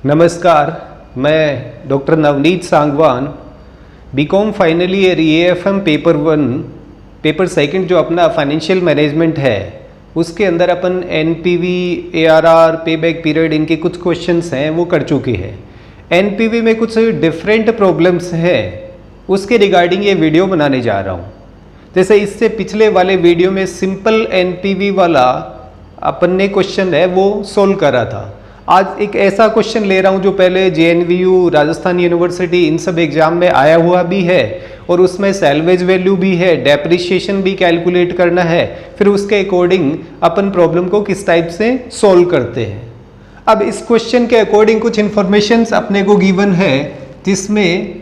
नमस्कार, मैं doctor Navneet Sangwan, BCom final year EAFM paper second जो अपना फाइनेंशियल मैनेजमेंट है उसके अंदर अपन NPV, ARR, payback period इनके कुछ क्वेश्चंस हैं वो कर चुके हैं। NPV में कुछ डिफरेंट प्रॉब्लम्स हैं, उसके रिगार्डिंग ये वीडियो बनाने जा रहा हूँ। जैसे इससे पिछले वाले वीडियो में सिंपल NPV वाला अपन ने क्वेश्चन है वो सोल्व करा था। आज एक ऐसा क्वेश्चन ले रहा हूँ जो पहले JNVU, राजस्थान यूनिवर्सिटी इन सब एग्जाम में आया हुआ भी है और उसमें सैल्वेज वैल्यू भी है, डेप्रिसिएशन भी कैलकुलेट करना है, फिर उसके अकॉर्डिंग अपन प्रॉब्लम को किस टाइप से सोल्व करते हैं। अब इस क्वेश्चन के अकॉर्डिंग कुछ इंफॉर्मेशन अपने को गिवन है जिसमें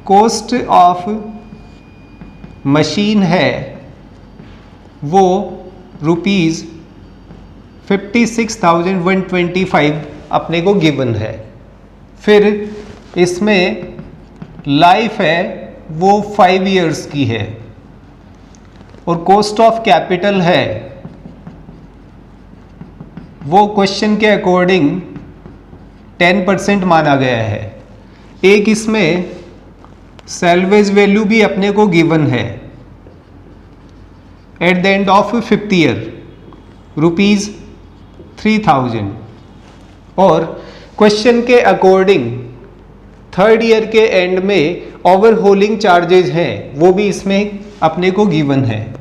कॉस्ट ऑफ मशीन है वो ₹56,125 अपने को गिवन है। फिर इसमें लाइफ है वो 5 इयर्स की है और कॉस्ट ऑफ कैपिटल है वो क्वेश्चन के अकॉर्डिंग 10% माना गया है। एक इसमें सैल्वेज वैल्यू भी अपने को गिवन है eight the end of 5th year ₹3,000 और क्वेश्चन के अकॉर्डिंग 3rd ईयर के एंड में ओवरहोलिंग चार्जेस हैं वो भी इसमें अपने को गिवन है।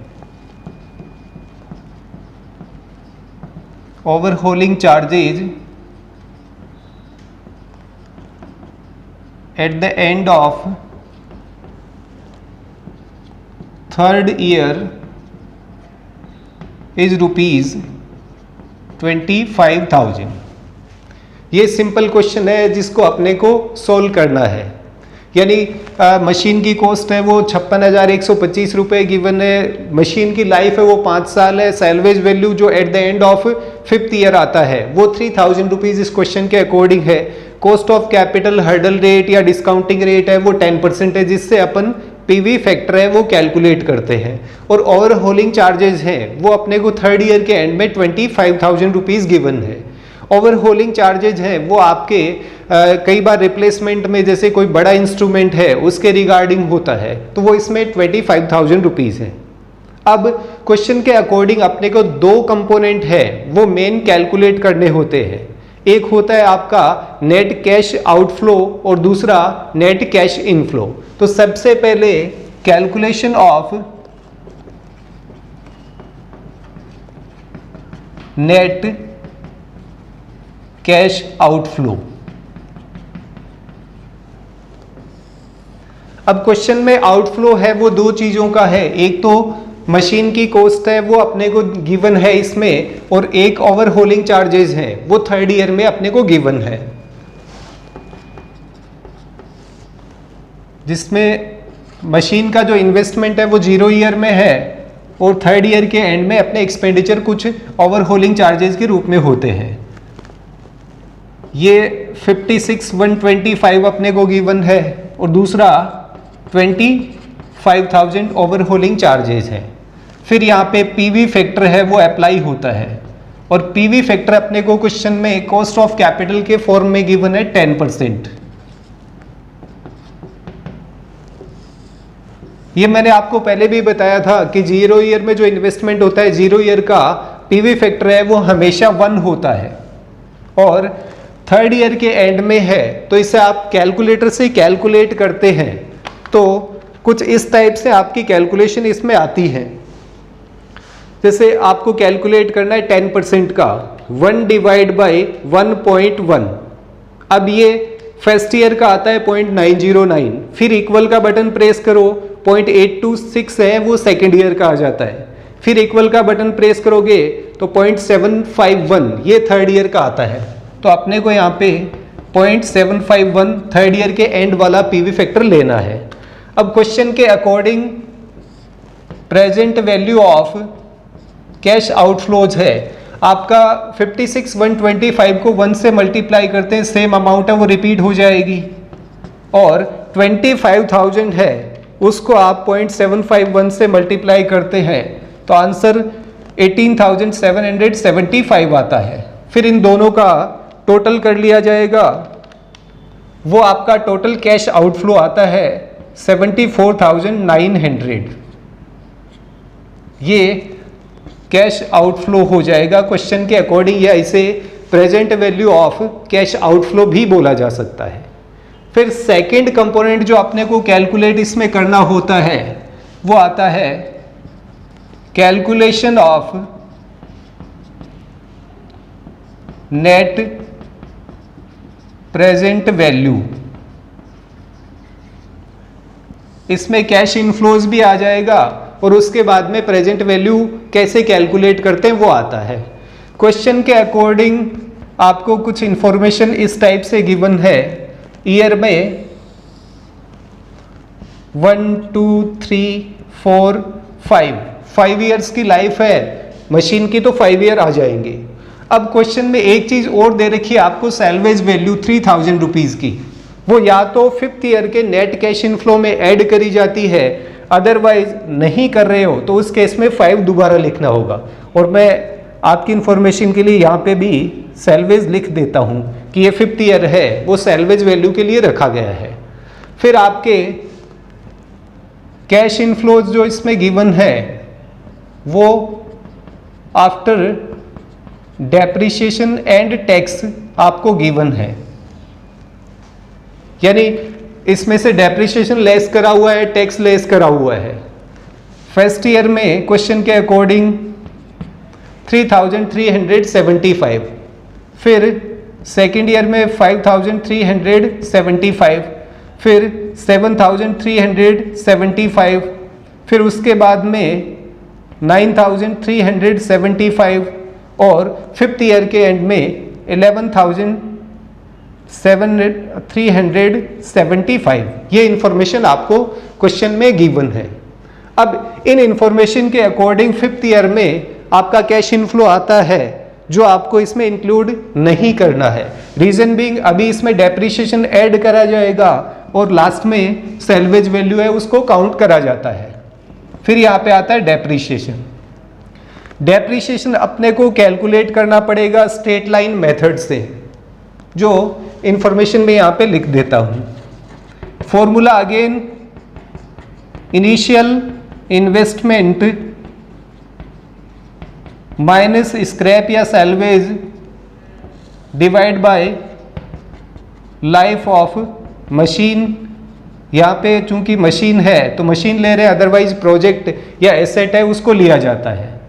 Overhauling charges at the end of 3rd year is ₹25,000। ये सिंपल क्वेश्चन है जिसको अपने को सोल्व करना है। यानी मशीन की कॉस्ट है वो 56,125 रुपये गिवन है, मशीन की लाइफ है वो 5 साल है, सैल्वेज वैल्यू जो eight the end of 5th year आता है वो ₹3,000 इस क्वेश्चन के अकॉर्डिंग है। Cost of capital hurdle rate या डिस्काउंटिंग रेट है वो 10% है जिससे अपन PV फैक्टर है वो कैलकुलेट करते हैं और ओवरहोलिंग चार्जेस हैं वो अपने को 3rd ईयर के एंड में ₹25,000 गिवन है। ओवरहोलिंग चार्जेस हैं वो आपके कई बार रिप्लेसमेंट में जैसे कोई बड़ा इंस्ट्रूमेंट है उसके रिगार्डिंग होता है तो वो इसमें ₹25,000 है। अब क्वेश्चन के अकॉर्डिंग अपने को 2 कंपोनेंट है वो मेन कैलकुलेट करने होते हैं। एक होता है आपका नेट कैश आउटफ्लो और दूसरा नेट कैश इनफ्लो। तो सबसे पहले calculation of net cash outflow. अब क्वेश्चन में आउटफ्लो है वो 2 चीजों का है, एक तो मशीन की कॉस्ट है वो अपने को गिवन है इसमें और एक ओवरहोलिंग चार्जेस हैं वो 3rd ईयर में अपने को गिवन है, जिसमें मशीन का जो इन्वेस्टमेंट है वो 0 ईयर में है और 3rd ईयर के एंड में अपने एक्सपेंडिचर कुछ ओवरहोलिंग चार्जेस के रूप में होते हैं। ये 56,125 अपने को गिवन है और दूसरा 25,000 ओवरहोलिंग चार्जेस है। फिर यहाँ पे PV फैक्टर है वो अप्लाई होता है और PV फैक्टर अपने को क्वेश्चन में कॉस्ट ऑफ कैपिटल के फॉर्म में गिवन है 10%। ये मैंने आपको पहले भी बताया था कि 0 ईयर में जो इन्वेस्टमेंट होता है 0 ईयर का PV फैक्टर है वो हमेशा 1 होता है और 3rd ईयर के एंड में है तो इसे आप कैलकुलेटर से कैलकुलेट करते हैं तो कुछ इस टाइप से आपकी कैलकुलेशन इसमें आती है। जैसे आपको कैलकुलेट करना है 10% का 1/1.1। अब ये 1st ईयर का आता है 0.909, फिर इक्वल का बटन प्रेस करो 0.826 है वो 2nd ईयर का आ जाता है, फिर इक्वल का बटन प्रेस करोगे तो 0.751 ये 3rd ईयर का आता है। तो अपने को यहाँ पे 0.751 3rd ईयर के एंड वाला PV फैक्टर लेना है। अब क्वेश्चन के according present value of cash outflows है आपका 56,125 को 1 से मल्टीप्लाई करते हैं, सेम अमाउंट है वो रिपीट हो जाएगी और 25,000 है उसको आप 0.751 से मल्टीप्लाई करते हैं तो आंसर 18,775 आता है। फिर इन दोनों का टोटल कर लिया जाएगा, वो आपका टोटल कैश आउटफ्लो आता है 74,900। ये कैश आउटफ्लो हो जाएगा क्वेश्चन के अकॉर्डिंग, या इसे present value of cash outflow भी बोला जा सकता है। फिर सेकंड कंपोनेंट जो अपने को कैलकुलेट इसमें करना होता है वो आता है calculation of net present value. इसमें कैश इनफ्लोज भी आ जाएगा और उसके बाद में प्रेजेंट वैल्यू कैसे कैलकुलेट करते हैं वो आता है। क्वेश्चन के अकॉर्डिंग आपको कुछ इंफॉर्मेशन इस टाइप से गिवन है, ईयर में 1 2 3 4 5 ईयर्स की लाइफ है मशीन की, तो 5 ईयर आ जाएंगे। अब क्वेश्चन में एक चीज और दे रखी है आपको, सैलवेज वैल्यू 3000 रुपीज की, वो या तो 5th ईयर के नेट कैश इनफ्लो में ऐड करी जाती है, अदरवाइज नहीं कर रहे हो तो उस केस में 5 दोबारा लिखना होगा। और मैं आपकी इंफॉर्मेशन के लिए यहाँ पे भी सैलवेज लिख देता हूँ कि ये 5th ईयर है, वो सैलवेज वैल्यू के लिए रखा गया है। फिर आपके कैश इनफ्लोज जो इसमें गिवन है वो आफ्टर डेप्रिसिएशन एंड टैक्स आपको गिवन है, यानी इसमें से डेप्रिसिएशन लेस करा हुआ है, टैक्स लेस करा हुआ है। फर्स्ट ईयर में क्वेश्चन के अकॉर्डिंग 3,375, फिर सेकेंड ईयर में 5,375, फिर 7,375, फिर उसके बाद में 9,375 और 5th ईयर के एंड में 11,375। ये इंफॉर्मेशन आपको क्वेश्चन में गिवन है। अब इन इंफॉर्मेशन के अकॉर्डिंग 5th ईयर में आपका कैश इनफ्लो आता है जो आपको इसमें इंक्लूड नहीं करना है। रीजन बीइंग अभी इसमें डेप्रिसिएशन ऐड करा जाएगा और लास्ट में सैलवेज वैल्यू है उसको काउंट करा जाता है। फिर यहाँ पे आता है डेप्रिसिएशन। डेप्रिसिएशन अपने को कैलकुलेट करना पड़ेगा स्ट्रेट लाइन मेथड से, जो इंफॉर्मेशन में यहाँ पे लिख देता हूँ। Formula again, initial investment minus scrap या salvage divide by life of machine. यहाँ पे चूंकि मशीन है तो मशीन ले रहे हैं, अदरवाइज प्रोजेक्ट या एसेट है उसको लिया जाता है।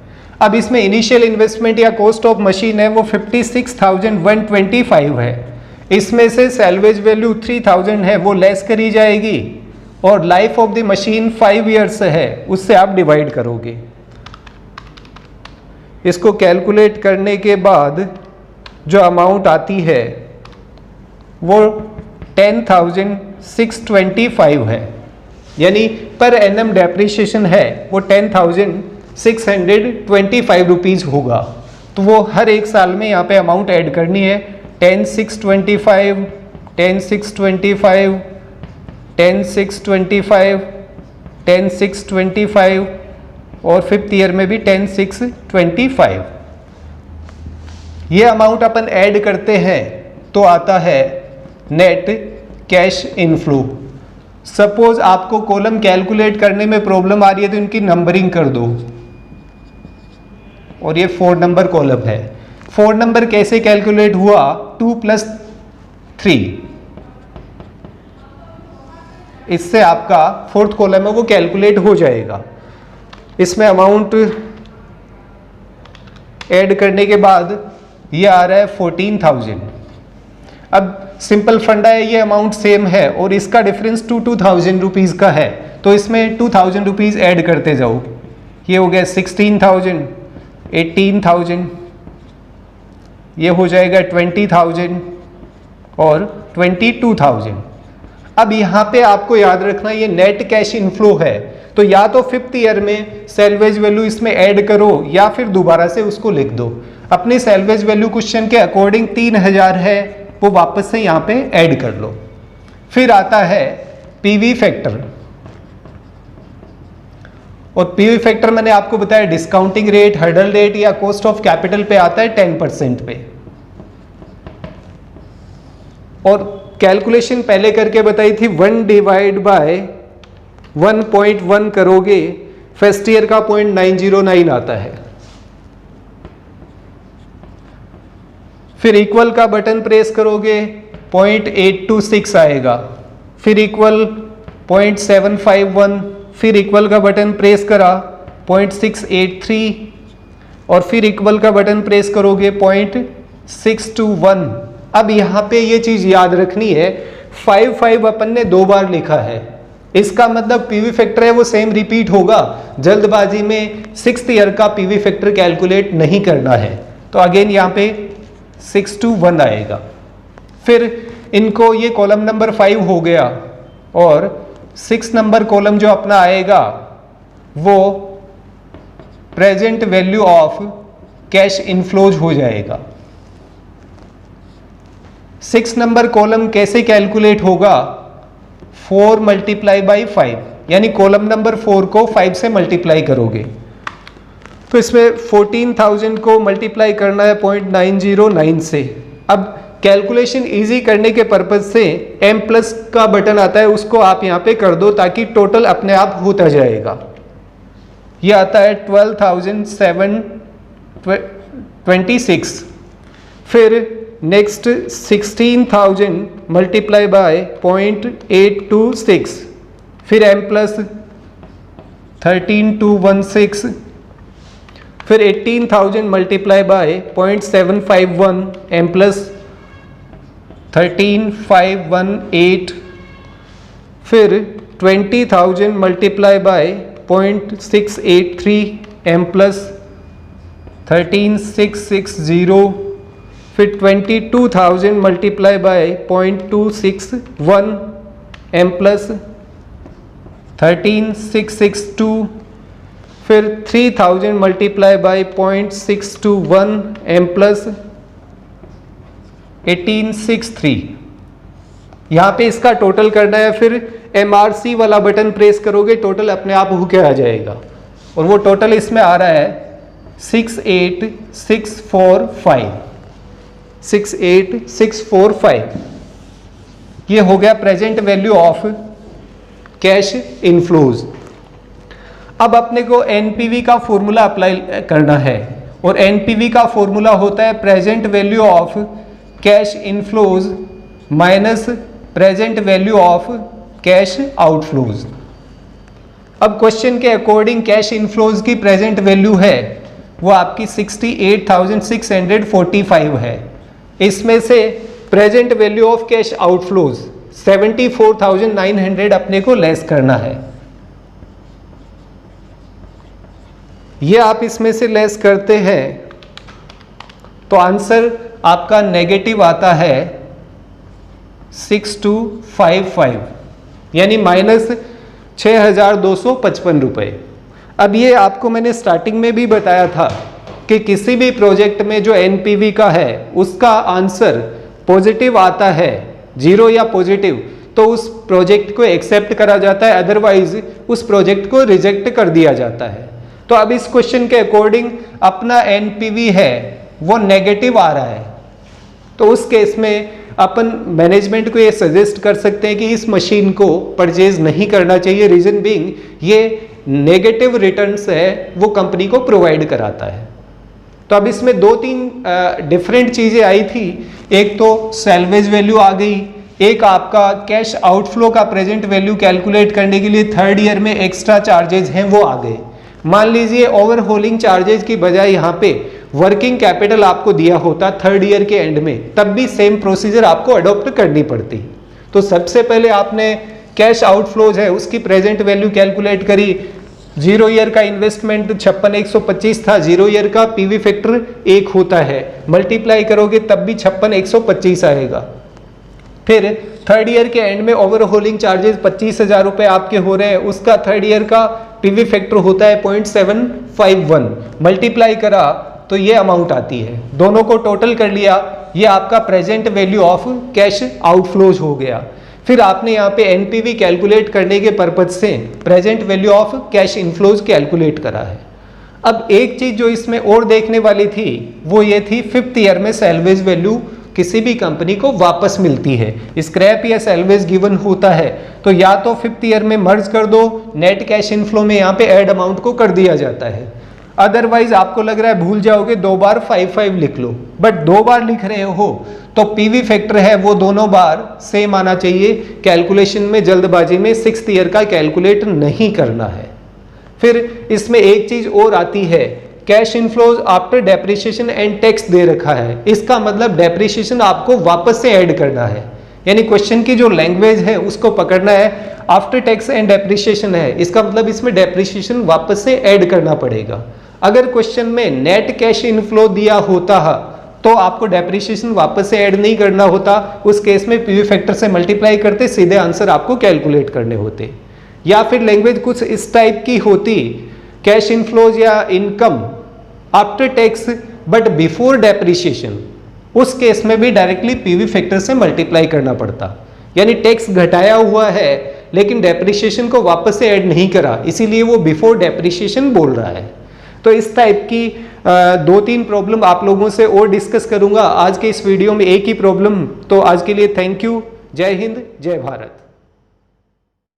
अब इसमें इनिशियल इन्वेस्टमेंट या कॉस्ट ऑफ मशीन है वो 56,125 है। इसमें से सैलवेज वैल्यू 3,000 है वो लेस करी जाएगी और life of the machine 5 years है, उससे आप डिवाइड करोगे। इसको कैलकुलेट करने के बाद जो अमाउंट आती है वो 10,625 है, यानी पर एनम डेप्रिसिएशन है वो 10,625 रुपीज़ होगा। तो वो हर एक साल में यहाँ पे अमाउंट ऐड करनी है, 10,625, 10,625, 10,625, 10,625 और 5th ईयर में भी 10,625। ये अमाउंट अपन ऐड करते हैं तो आता है नेट कैश इनफ्लो। सपोज आपको कॉलम कैलकुलेट करने में प्रॉब्लम आ रही है तो इनकी नंबरिंग कर दो, और ये 4 नंबर कॉलम है। 4 नंबर कैसे कैलकुलेट हुआ, 2 + 3, इससे आपका 4th कॉलम है वो कैलकुलेट हो जाएगा। इसमें अमाउंट ऐड करने के बाद ये आ रहा है 14,000। अब सिंपल फंडा है, ये अमाउंट सेम है और इसका डिफरेंस 2,000 रुपीज़ का है, तो इसमें 2,000 रुपीज़ ऐड करते जाओ। ये हो गया 16,000, 18,000, ये हो जाएगा 20,000 और 22,000। अब यहाँ पे आपको याद रखना ये नेट कैश इनफ्लो है, तो या तो 5th ईयर में सैलवेज वैल्यू इसमें ऐड करो या फिर दोबारा से उसको लिख दो। अपनी सैलवेज वैल्यू क्वेश्चन के अकॉर्डिंग 3,000 है, वो वापस से यहाँ पे ऐड कर लो। फिर आता है पीवी फैक्टर, और पीवी फैक्टर मैंने आपको बताया डिस्काउंटिंग रेट, हर्डल रेट या कॉस्ट ऑफ कैपिटल पे आता है 10% पे। और कैलकुलेशन पहले करके बताई थी 1 डिवाइड बाय 1.1 करोगे फर्स्ट ईयर का 0.909 आता है। फिर इक्वल का बटन प्रेस करोगे 0.826 आएगा, फिर इक्वल 0.751, फिर इक्वल का बटन प्रेस करा 0.683 और फिर इक्वल का बटन प्रेस करोगे 0.621। अब यहाँ पे ये चीज याद रखनी है, 5 अपन ने 2 बार लिखा है, इसका मतलब पीवी फैक्टर है वो सेम रिपीट होगा। जल्दबाजी में 6th ईयर का पीवी फैक्टर कैलकुलेट नहीं करना है, तो अगेन यहाँ पे 621 आएगा। फिर इनको ये कॉलम नंबर 5 हो गया और 6 नंबर कॉलम जो अपना आएगा वो present value of cash inflows हो जाएगा। 6 नंबर कॉलम कैसे कैलकुलेट होगा, 4 मल्टीप्लाई बाई 5, यानी कॉलम नंबर 4 को 5 से मल्टीप्लाई करोगे, तो इसमें 14,000 को मल्टीप्लाई करना है 0.909 से। अब कैलकुलेशन इजी करने के पर्पज से M+ का बटन आता है, उसको आप यहाँ पे कर दो ताकि टोटल अपने आप होता जाएगा। ये आता है 12,726। फिर नेक्स्ट 16,000 मल्टीप्लाई बाय 0.826, फिर M+ 13,216, फिर 18,000 मल्टीप्लाई बाय 0.751, M+ 13,518, फिर 20,000 मल्टीप्लाई बाय 0.683, M+ 13,660, फिर 22,000 मल्टीप्लाई बाय 0.261, M+ 13,662, फिर 3,000 मल्टीप्लाई बाय 0.621, M+ 18,663। यहाँ पे इसका टोटल करना है, फिर MRC वाला बटन प्रेस करोगे, टोटल अपने आप होके आ जाएगा और वो टोटल इसमें आ रहा है 68,645। 68,645 ये हो गया present value of cash inflows. अब अपने को एनपीवी का फॉर्मूला अप्लाई करना है और एनपीवी का फॉर्मूला होता है present value of cash inflows minus present value of cash outflows. अब क्वेश्चन के अकॉर्डिंग कैश इनफ्लोज की प्रेजेंट वैल्यू है वो आपकी 68,645 है। इसमें से present value of cash outflows 74,900 अपने को लेस करना है। ये आप इसमें से लेस करते हैं तो आंसर आपका नेगेटिव आता है 6255, यानी -6,255 रुपये। अब ये आपको मैंने स्टार्टिंग में भी बताया था कि किसी भी प्रोजेक्ट में जो एनपीवी का है उसका आंसर पॉजिटिव आता है, 0 या पॉजिटिव, तो उस प्रोजेक्ट को एक्सेप्ट करा जाता है, अदरवाइज उस प्रोजेक्ट को रिजेक्ट कर दिया जाता है। तो अब इस क्वेश्चन के अकॉर्डिंग अपना एनपीवी है वो नेगेटिव आ रहा है, तो उस केस में अपन मैनेजमेंट को ये सजेस्ट कर सकते हैं कि इस मशीन को परचेज नहीं करना चाहिए। रीजन बीइंग ये नेगेटिव रिटर्न्स है वो कंपनी को प्रोवाइड कराता है। तो अब इसमें 2-3 डिफरेंट चीजें आई थी, एक तो सैल्वेज वैल्यू आ गई, एक आपका कैश आउटफ्लो का प्रेजेंट वैल्यू कैलकुलेट करने के लिए 3rd ईयर में एक्स्ट्रा चार्जेज हैं वो आ गए। मान लीजिए ओवरहोलिंग चार्जेज की बजाय यहाँ पे वर्किंग कैपिटल आपको दिया होता 3rd ईयर के एंड में, तब भी सेम प्रोसीजर आपको अडॉप्ट करनी पड़ती। तो सबसे पहले आपने कैश आउटफ्लोज है उसकी प्रेजेंट वैल्यू कैलकुलेट करी। 0 ईयर का इन्वेस्टमेंट 56,125 था, 0 ईयर का पीवी फैक्टर 1 होता है, मल्टीप्लाई करोगे तब भी 56,125 आएगा। फिर 3rd ईयर के एंड में ओवरहोलिंग चार्जेस 25,000 रुपए आपके हो रहे हैं, उसका 3rd ईयर का पीवी फैक्टर होता है 0.751, मल्टीप्लाई करा तो ये अमाउंट आती है। दोनों को टोटल कर लिया, ये आपका present value of cash outflows हो गया। फिर आपने यहाँ पे एनपीवी कैलकुलेट करने के पर्पज से present value of cash inflows calculate करा है। अब एक चीज जो इसमें और देखने वाली थी वो ये थी 5th ईयर में सैल्वेज वैल्यू किसी भी कंपनी को वापस मिलती है। स्क्रैप या सैल्वेज गिवन होता है तो या तो 5th ईयर में मर्ज कर दो, नेट कैश इनफ्लो में यहाँ पे ऐड अमाउंट को कर दिया जाता है। अदरवाइज आपको लग रहा है भूल जाओगे, 2 बार 5 लिख लो, बट 2 बार लिख रहे हो तो पीवी फैक्टर है वो दोनों बार सेम आना चाहिए। कैलकुलेशन में जल्दबाजी में 6th ईयर का कैलकुलेट नहीं करना है। फिर इसमें एक चीज और आती है, cash inflows after depreciation and tax दे रखा है। इसका मतलब डेप्रिसिएशन आपको वापस से ऐड करना है, यानी क्वेश्चन की जो लैंग्वेज है उसको पकड़ना है। आफ्टर टैक्स एंड डेप्रिसिएशन है, इसका मतलब इसमें डेप्रिसिएशन वापस से ऐड करना पड़ेगा। अगर क्वेश्चन में नेट कैश इनफ्लो दिया होता तो आपको डेप्रिसिएशन वापस से ऐड नहीं करना होता, उस केस में पीवी फैक्टर से मल्टीप्लाई करते, सीधे आंसर आपको कैलकुलेट करने होते। या फिर लैंग्वेज कुछ इस टाइप की होती, कैश इनफ्लोज या income after tax but before depreciation, उस केस में भी डायरेक्टली पीवी फैक्टर से मल्टीप्लाई करना पड़ता। यानी टैक्स घटाया हुआ है लेकिन डेप्रिसिएशन को वापस से ऐड नहीं करा, इसीलिए वो बिफोर डेप्रिसिएशन बोल रहा है। तो इस टाइप की 2-3 प्रॉब्लम आप लोगों से और डिस्कस करूंगा आज के इस वीडियो में, एक ही प्रॉब्लम। तो आज के लिए थैंक यू। जय हिंद, जय भारत।